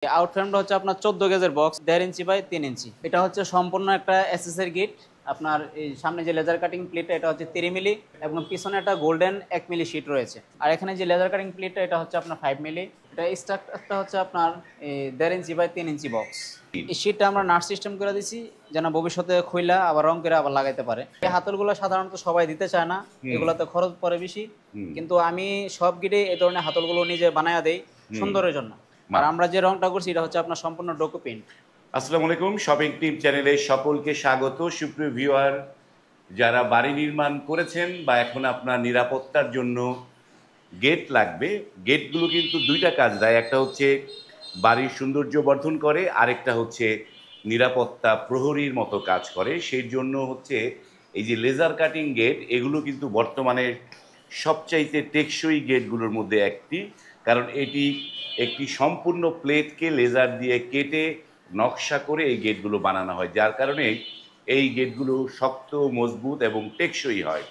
Out ফ্রেমটা হচ্ছে আপনার 14 গেজের বক্স 1.5 ইঞ্চি বাই 3 ইঞ্চি। এটা হচ্ছে সম্পূর্ণ একটা এসএসএর গিট। আপনার এই সামনে যে লেজার কাটিং প্লেটটা এটা হচ্ছে 3 মিলি এবং পিছনে একটা গোল্ডেন 1 মিলি শীট রয়েছে। আর এখানে যে লেজার কাটিং প্লেটটা এটা হচ্ছে আপনার 5 মিলি। এটা স্ট্রাকচারটা হচ্ছে আপনার 1.5 ইঞ্চি বাই 3 ইঞ্চি বক্স। এই শীটটা আমরা নাট সিস্টেম করে দিছি যেন ভবিষ্যতে খুইলা আবার রং করে আবার লাগাইতে পারে। এই হাতলগুলো সাধারণত সবাই দিতে চায় না, এগুলোতে খরচ পড়ে বেশি, কিন্তু আমি সব গিটে এই ধরনের হাতলগুলো নিজে বানায়া দেই সুন্দরের জন্য। আর আমরা যে রংটা করছি এটা হচ্ছে আপনার সম্পূর্ণ ডোকো পেইন্ট। আসসালামু আলাইকুম, শপিং টিপ চ্যানেলে সকলকে স্বাগত। সুপ্রিয় ভিউয়ার, যারা বাড়ি নির্মাণ করেছেন বা এখন আপনার নিরাপত্তার জন্য গেট লাগবে, গেটগুলো কিন্তু দুইটা কাজ দেয়। একটা হচ্ছে বাড়ির সৌন্দর্য বর্ধন করে, আরেকটা হচ্ছে নিরাপত্তা প্রহরীর মতো কাজ করে। সেই জন্য হচ্ছে এই যে লেজার কাটিং গেট, এগুলো কিন্তু বর্তমানে সবচাইতে টেকসই গেটগুলোর মধ্যে একটি, কারণ এটি একটি সম্পূর্ণ প্লেটকে লেজার দিয়ে কেটে নকশা করে এই গেটগুলো বানানো হয়, যার কারণে এই গেটগুলো শক্ত, মজবুত এবং টেকসই হয়।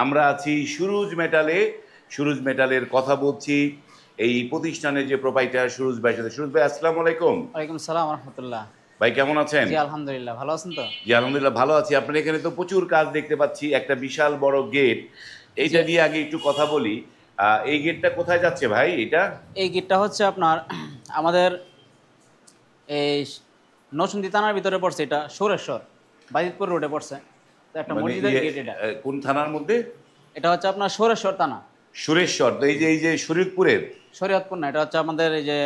আমরা আছি সুরুজ মেটালে। সুরুজ মেটালের কথা বলছি এই প্রতিষ্ঠানের যে প্রোপাইটার সুরুজ ভাই সাথে। সুরুজ ভাই, আসসালামু আলাইকুম। ওয়ালাইকুম সালাম ওয়া রাহমাতুল্লাহ। ভাই কেমন আছেন? জি আলহামদুলিল্লাহ, ভালো আছেন তো? জি আলহামদুলিল্লাহ ভালো আছি। আপনার এখানে তো প্রচুর কাজ দেখতে পাচ্ছি, একটা বিশাল বড় গেট। এইটা নিয়ে আগে একটু কথা বলি। এই গেটটা কোথায় যাচ্ছে ভাই? এই গেটটা হচ্ছে আপনার আমাদের এই নরসিংদী থানার ভিতরে পড়ছে। এটা সুরেশ্বর বাজিতপুর রোডে পড়ছে। তো একটা মানে মসজিদের গেট এটা। কোন থানার মধ্যে? এটা হচ্ছে আপনার সুরেশ্বর থানা। সুরেশ্বর তো এই যে শরীয়তপুরের? শরীয়তপুর না, এটা হচ্ছে আমাদের এই যে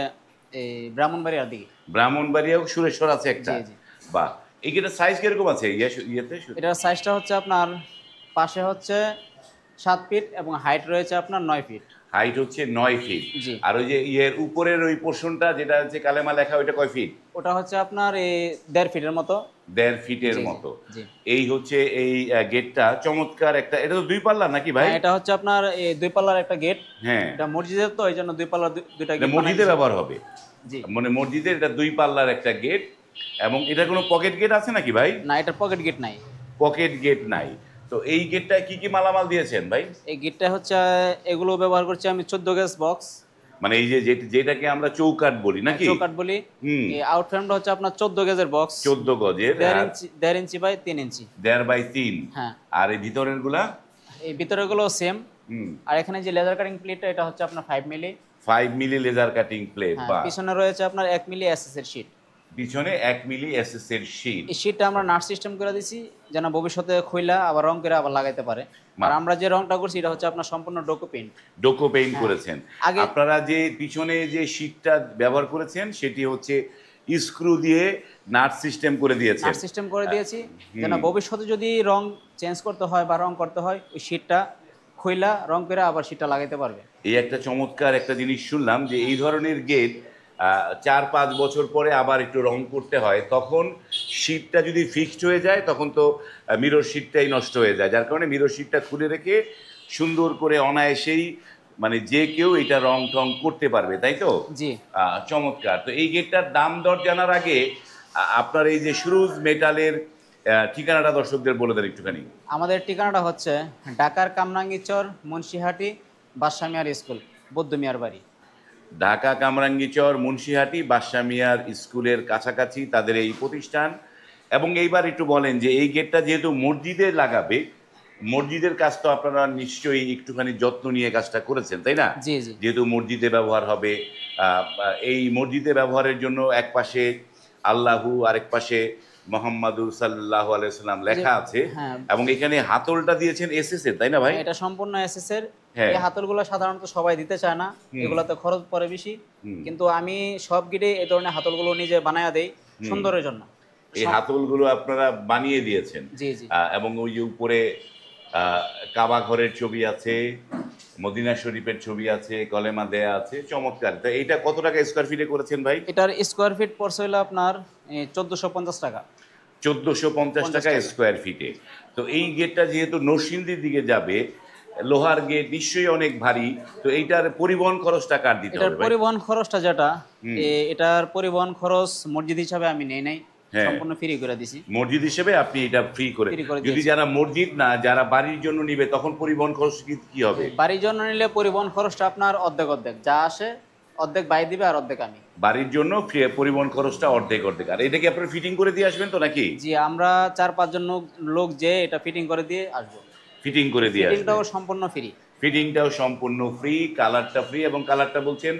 এই ব্রাহ্মণবাড়িয়ার দিকে। ব্রাহ্মণবাড়িয়াও সুরেশ্বর আছে একটা? জি জি। বাহ। এই গেটের সাইজ কিরকম আছে ইয়েতে? এটার সাইজটা হচ্ছে আপনার পাশে হচ্ছে 7 ফিট এবং হাইট রয়েছে আপনার 9 ফিট। হাইট হচ্ছে 9 ফিট। জি। আর ওই যে উপরের ওই পোর্শনটা যেটা হচ্ছে কালেমা লেখা, ওইটা কয় ফিট? ওটা হচ্ছে আপনার এই 1.5 ফিটের মতো। 1.5 ফিটের মতো। জি। এই হচ্ছে এই গেটটা চমৎকার একটা। এটা তো 2 পাল্লা নাকি ভাই? এটা হচ্ছে আপনার এই 2 পাল্লার একটা গেট। হ্যাঁ। এটা মসজিদের, তো এই জন্য 2 পাল্লার দুইটা গেট মসজিদে ব্যবহার হবে। জি। মানে মসজিদের এটা 2 পাল্লার একটা গেট। এবং এটা কোনো পকেট গেট আছে নাকি ভাই? না, এটা পকেট গেট নাই। পকেট গেট নাই। তো এই গেটটায় কি কি মালামাল দিয়েছেন ভাই? এই গেটটা হচ্ছে এগুলো ব্যবহার করছি আমি 14 গেজ বক্স। মানে এই যে যেটাকে আমরা চৌকাঠ বলি নাকি? চৌকাঠ বলি। এই আউট ফ্রেমটা হচ্ছে আপনার 14 গেজের বক্স। 14 গজের। 1.5 ইঞ্চি বাই 3 ইঞ্চি। 1.5 বাই 3। হ্যাঁ। আর এই ভিতরের গুলা? এই ভিতরের গুলো সেম। আর এখানে যে লেজার কাটিং প্লেটটা এটা হচ্ছে আপনার 5 মিলি। 5 মিলি লেজার কাটিং প্লেট। হ্যাঁ, বা পিছনে রয়েছে আপনার 1 মিলি এসএস এর শীট। পিছনে 1 মিলি এসএস এর শীট। এই শীটটা আমরা নাট সিস্টেম করে দিছি যেন ভবিষ্যতে খুইলা আবার রং করে আবার লাগাইতে পারে। আর আমরা যে রংটা করছি এটা হচ্ছে আপনার সম্পূর্ণ ডোকো পেইন্ট। ডোকো পেইন্ট করেছেন। আগে আপনারা যে পিছনে যে শীটটা ব্যবহার করেছেন সেটি হচ্ছে স্ক্রু দিয়ে নাট সিস্টেম করে দিয়েছেন। নাট সিস্টেম করে দিয়েছি যেন ভবিষ্যতে যদি রং চেঞ্জ করতে হয় বা রং করতে হয় ওই শীটটা খুইলা রং করে আবার শীটটা লাগাইতে পারবে। এই একটা চমৎকার একটা জিনিস শুনলাম যে এই ধরনের গেট 4-5 বছর পরে আবার একটু রং করতে হয়, তখন শীটটা যদি ফিক্সড হয়ে যায় তখন তো মিরর শীটটাই নষ্ট হয়ে যায়, যার কারণে মিরর শীটটা খুলে রেখে সুন্দর করে অনায়াসেই মানে যে কেউ এটা রং টং করতে পারবে, তাই তো? জি। চমৎকার। তো এই গেটটার দাম দর জানার আগে আপনার এই যে সুরুজ মেটালের ঠিকানাটা দর্শকদের বলে দেন একটুখানি। আমাদের ঠিকানাটা হচ্ছে ঢাকার কামরাঙ্গীচর মুন্সিহাটি বাদশা মিয়ার স্কুল, বৌদ্ধ মিয়ার বাড়ি। ঢাকা কামরাঙ্গীচর মুন্সিহাটি বাদশা মিয়ার স্কুলের কাছাকাছি তাদের এই প্রতিষ্ঠান। এবং এইবার একটু বলেন যে এই গেটটা যেহেতু মসজিদে লাগাবে, মসজিদের কাজ তো আপনারা নিশ্চয়ই একটুখানি যত্ন নিয়ে কাজটা করেছেন, তাই না? জি জি। যেহেতু মসজিদে ব্যবহার হবে, এই মসজিদে ব্যবহারের জন্য এক পাশে আল্লাহু আরেক পাশে মোহাম্মদুর সাল্লাল্লাহু আলাইহি সাল্লাম লেখা আছে। হ্যাঁ। এবং এখানে হাতলটা দিয়েছেন এসএস এর, তাই না ভাই? এটা সম্পূর্ণ এসএস এর। হ্যাঁ। এই হাতলগুলো সাধারণত সবাই দিতে চায় না, এগুলোতে খরচ পড়ে বেশি, কিন্তু আমি সব গিটে এই ধরনের হাতলগুলো নিজে বানায়া দেই সুন্দরের জন্য। এই হাতলগুলো আপনারা বানিয়ে দিয়েছেন? জি জি। এবং ওই যে উপরে কাবা ঘরের ছবি আছে, মদিনা শরীফের ছবি আছে, কলেমা দেয়া আছে, চমৎকার। তো এইটা কত টাকা স্কোয়ার ফিটে করেছেন ভাই? এটার স্কোয়ার ফিট পড়ছে হলো আপনার 1450 টাকা। 1450 টাকা স্কোয়ার ফিটে। তো এই গেটটা যেহেতু নরসিংদীর দিকে যাবে, লোহার গেট নিশ্চয়ই অনেক ভারী, তো এইটার পরিবহন খরচটা কার দিতে এটার হবে ভাই? পরিবহন খরচটা যেটা এটার পরিবহন খরচ মসজিদ হিসাবে আমি নেই নাই, হ্যাঁ। সম্পূর্ণ ফ্রি করে দিছি। মসজিদ হিসেবে আপনি এটা ফ্রি করে। ফ্রি করে যদি দিয়েছি। যারা মসজিদ না, যারা বাড়ির জন্য নিবে, তখন পরিবহন খরচ কি হবে? বাড়ির জন্য নিলে পরিবহন খরচটা আপনার অর্ধেক অর্ধেক যা আসে, অর্ধেক বাই দিবে আর অর্ধেক আমি। বাড়ির জন্য পরিবহন খরচটা অর্ধেক অর্ধেক। আর এটা কি আপনারা ফিটিং করে দিয়ে আসবেন তো নাকি? জি, আমরা 4-5 জন লোক যে এটা ফিটিং করে দিয়ে আসবো। ফিটিং করে দিয়ে আসবেন। ফিটিংটাও সম্পূর্ণ ফ্রি। ফিটিংটাও সম্পূর্ণ ফ্রি, কালারটা ফ্রি, এবং কালারটা বলছেন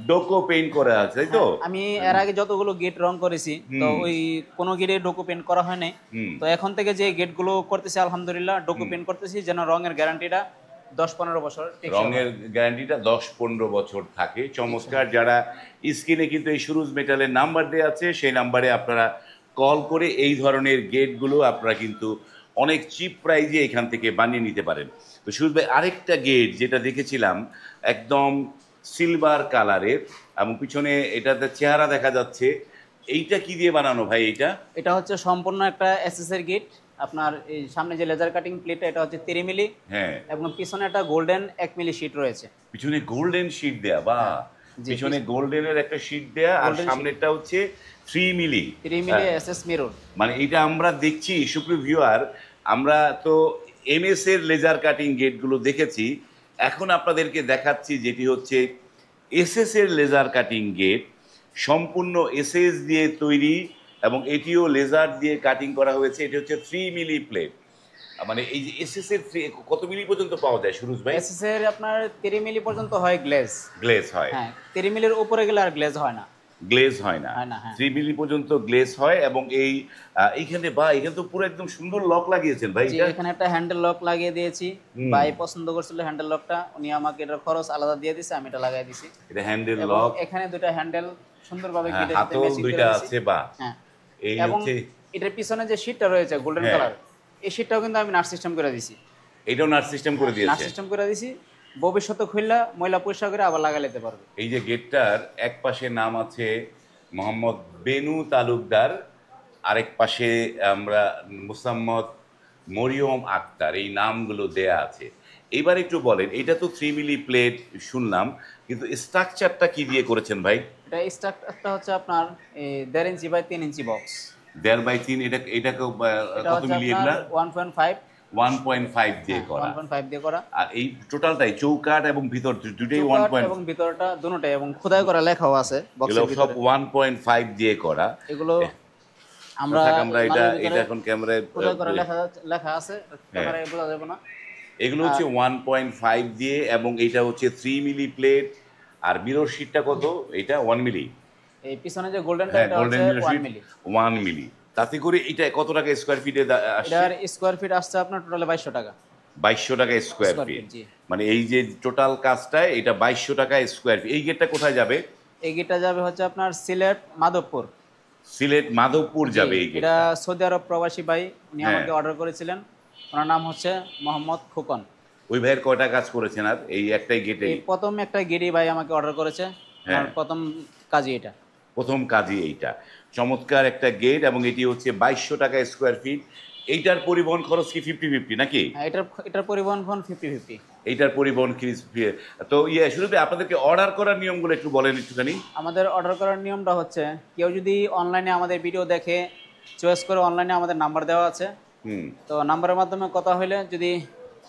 ডোকো পেইন্ট করা আছে, তাই তো? হ্যাঁ, আমি এর আগে যতগুলো গেট রং করেছি তো ওই কোনো গেটে ডোকো পেন্ট করা হয় নাই। তো এখন থেকে যে গেটগুলো করতেছি আলহামদুলিল্লাহ ডোকো পেন্ট করতেছি, যেন রঙের গ্যারান্টিটা 10-15 বছর টেকসই হয়। রঙের গ্যারান্টিটা 10-15 বছর থাকে। চমৎকার। যারা স্ক্রিনে কিন্তু এই সুরুজ মেটালের নাম্বার দেওয়া আছে, সেই নাম্বারে আপনারা কল করে এই ধরনের গেটগুলো আপনারা কিন্তু অনেক চিপ প্রাইজে এখান থেকে বানিয়ে নিতে পারেন। তো সুরুজ ভাই, আরেকটা গেট যেটা দেখেছিলাম একদম সিলভার কালারের, এবং পিছনে এটাতে চেহারা দেখা যাচ্ছে, এইটা কি দিয়ে বানানো ভাই? এটা হচ্ছে সম্পূর্ণ একটা এসএসএর গেট। আপনার এই সামনে যে লেজার কাটিং প্লেটটা এটা হচ্ছে 3 মিলি, হ্যাঁ, এবং পিছনে একটা গোল্ডেন 1 মিলি শীট রয়েছে। পিছনে গোল্ডেন শীট দেয়া, বা জি, পিছনে গোল্ডেনের একটা শীট দেয়া, আর Golden সামনেরটা হচ্ছে 3 মিলি। 3 মিলি এসএস মিরর। মানে এটা আমরা দেখছি সুপ্রিয় ভিউয়ার, আমরা তো এমএস এর লেজার কাটিং গেটগুলো দেখেছি, এখন আপনাদেরকে দেখাচ্ছি যেটি হচ্ছে এসএস এর লেজার কাটিং গেট, সম্পূর্ণ এসএস দিয়ে তৈরি, এবং এটিও লেজার দিয়ে কাটিং করা হয়েছে। এটি হচ্ছে 3 মিলি প্লেট। মানে এই যে এসএস এর কত মিলি পর্যন্ত পাওয়া যায় সুরজ ভাই? এসএস এর আপনার 3 মিলি পর্যন্ত হয় গ্লেজ। গ্লেজ হয়? হ্যাঁ, 3 মিলির উপরে গেলে আর গ্লেজ হয় না। গ্লেজ হয় না। হয় না, হ্যাঁ। 3 মিলি পর্যন্ত গ্লেজ হয়। এবং এইখানে এখানে তো পুরো একদম সুন্দর লক লাগিয়েছেন ভাই। জি, এখানে একটা হ্যান্ডেল লক লাগিয়ে দিয়েছি। ভাই পছন্দ করছিল হ্যান্ডেল লকটা, উনি আমাকে এটার খরচ আলাদা দিয়ে দিয়েছে, আমি এটা লাগাই দিয়েছি। এটা হ্যান্ডেল এবং লক, এখানে দুটো হ্যান্ডেল সুন্দরভাবে কেটে দিতে হাতল ম্যাচিং করে দুইটা দিয়েছি। আছে, বা হ্যাঁ, এই এবং হচ্ছে এটার পিছনে যে শীটটা রয়েছে গোল্ডেন হ্যাঁ। কালার, এই শীটটাও কিন্তু আমি নাট সিস্টেম করে দিয়েছি। এইটাও নাট সিস্টেম করে নাট দিয়েছে। সিস্টেম করে দিয়েছি, ভবিষ্যতে খুললা ময়লা পরিষ্কার করে আবার লাগা নিতে পারবে। এই যে গেটটার এক পাশে নাম আছে মোহাম্মদ বেনু তালুকদার, আরেক পাশে আমরা মুসাম্মদ মরিয়ম আক্তার, এই নামগুলো দেয়া আছে। এবার একটু বলেন, এটা তো 3 মিলি প্লেট শুনলাম, কিন্তু স্ট্রাকচারটা কি দিয়ে করেছেন ভাই? এটা স্ট্রাকচারটা হচ্ছে আপনার 1.5 inch by 3 inch box. 1.5 x 3। এটাকে এটা কত হচ্ছে মিলি আপনার এগুলা? 1.5। 1.5 দিয়ে করা। 1.5 দিয়ে করা। আর এই টোটালটাই চৌকাঠ এবং ভিতর দুটোই চৌকাঠ 1.5? এবং ভিতরটা দুটোটাই, এবং খোদাই করা লেখাও আছে বক্সের এগুলো সব ভিতরে। 1.5 দিয়ে করা। এগুলো আমরা আমরা এটা এখন ক্যামেরায় খোদাই করা লেখা আছে, ক্যামেরায় বোঝা যাবে না। এগুলো হচ্ছে 1.5 দিয়ে, এবং এটা হচ্ছে 3 মিলি প্লেট। আর মিরর শিটটা কত? এটা 1 মিলি। এই পিছনে যে গোল্ডেনটা হ্যাঁ, এটা গোল্ডেন হচ্ছে মিরর 1 শিট মিলি। 1 মিলি। তাতে করে এটা কত টাকা স্কয়ার ফিটে আসছে? এটার স্কয়ার ফিট আসছে আপনার টোটালে 2200 টাকা। 2200 টাকা স্কয়ার স্কয়ার ফিট। ফিট, জি। মানে এই যে টোটাল কাজটায় এটা 2200 টাকা স্কয়ার ফিট। এই গেটটা কোথায় যাবে? এই গেটটা যাবে হচ্ছে আপনার সিলেট মাধবপুর। সিলেট মাধবপুর যাবে এই এটা গেটটা। সৌদি আরব প্রবাসী ভাই, উনি হ্যাঁ। আমাকে অর্ডার করেছিলেন। ওনার নাম হচ্ছে মোহাম্মদ খোকন। ওই ভাইয়ের কয়টা কাজ করেছেন আর এই একটাই গেটে? এই প্রথম একটা গেটই ভাই আমাকে অর্ডার করেছে। হ্যাঁ। আমার প্রথম কাজই এটা। প্রথম কাজই এইটা। চমৎকার একটা গেট, এবং এটি হচ্ছে 2200 টাকা স্কয়ার ফিট। এইটার পরিবহন খরচ কি 50-50 নাকি? হ্যাঁ, এটার পরিবহন 50-50। এইটার পরিবহন তো শুরুতে আপনাদেরকে অর্ডার করার নিয়মগুলো একটু বলেন একটুখানি। আমাদের অর্ডার করার নিয়মটা হচ্ছে, কেউ যদি অনলাইনে আমাদের ভিডিও দেখে চয়েস করে, অনলাইনে আমাদের নাম্বার দেওয়া আছে, তো নাম্বারের মাধ্যমে কথা হইলে যদি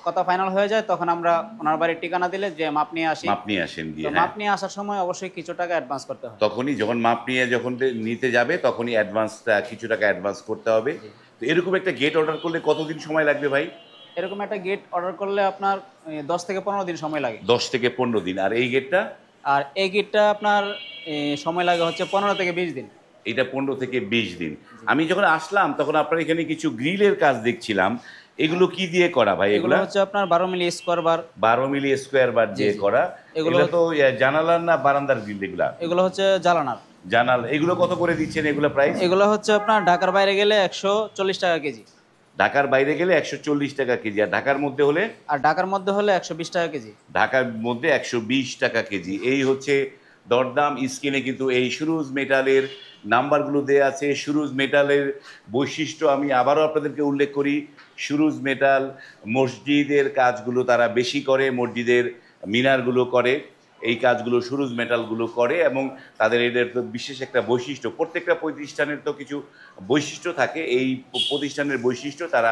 কথা ফাইনাল হয়ে যায়, তখন আমরা ওনার বাড়ির ঠিকানা দিলে যে মাপ নিয়ে আসি। মাপ নিয়ে আসেন গিয়ে, তো হ্যাঁ। মাপ নিয়ে আসার সময় অবশ্যই কিছু টাকা অ্যাডভান্স করতে হয়। তখনই যখন মাপ নিয়ে যখন নিতে যাবে তখনই কিছু টাকা অ্যাডভান্স করতে হবে। তো এরকম একটা গেট অর্ডার করলে কতদিন সময় লাগবে ভাই? এরকম একটা গেট অর্ডার করলে আপনার 10 থেকে 15 দিন সময় লাগে। 10 থেকে 15 দিন। আর এই গেটটা? আর এই গেটটা আপনার সময় লাগে হচ্ছে 15 থেকে 20 দিন। এটা 15 থেকে 20 দিন। আমি যখন আসলাম তখন আপনার এখানে কিছু গ্রিলের কাজ দেখছিলাম, এগুলো কি দিয়ে করা ভাই? এগুলো হচ্ছে আপনার 12 মিলি স্কয়ার বার। 12 মিলি স্কয়ার বার দিয়ে করা। এগুলো এগুলো তো জানালার না বারান্দার গ্রিল? এগুলো হচ্ছে জালানার। এগুলো কত করে দিচ্ছেন এগুলো প্রাইস? এগুলো হচ্ছে আপনার ঢাকার বাইরে গেলে 140 টাকা কেজি। ঢাকার বাইরে গেলে 140 টাকা কেজি, আর ঢাকার মধ্যে হলে? আর ঢাকার মধ্যে হলে 120 টাকা কেজি। ঢাকার মধ্যে 120 টাকা কেজি। এই হচ্ছে দরদাম। স্ক্রিনে কিন্তু এই সুরুজ মেটালের নাম্বারগুলো দেয়া আছে। সুরুজ মেটালের বৈশিষ্ট্য আমি আবারও আপনাদেরকে উল্লেখ করি, সুরুজ মেটাল মসজিদের কাজগুলো তারা বেশি করে, মসজিদের মিনারগুলো করে, এই কাজগুলো সুরুজ মেটালগুলো করে, এবং তাদের এদের তো বিশেষ একটা বৈশিষ্ট্য, প্রত্যেকটা প্রতিষ্ঠানের তো কিছু বৈশিষ্ট্য থাকে। এই প্রতিষ্ঠানের বৈশিষ্ট্য, তারা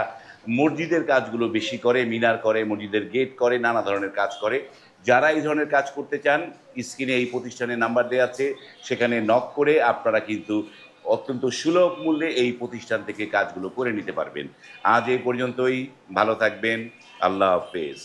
মসজিদের কাজগুলো বেশি করে, মিনার করে, মসজিদের গেট করে, নানা ধরনের কাজ করে, যারা এই ধরনের কাজ করতে চান, স্ক্রিনে এই প্রতিষ্ঠানের নাম্বার দেওয়া আছে, সেখানে নক করে আপনারা কিন্তু অত্যন্ত সুলভ মূল্যে এই প্রতিষ্ঠান থেকে কাজগুলো করে নিতে পারবেন। আজ এই পর্যন্তই, ভালো থাকবেন, আল্লাহ হাফেজ।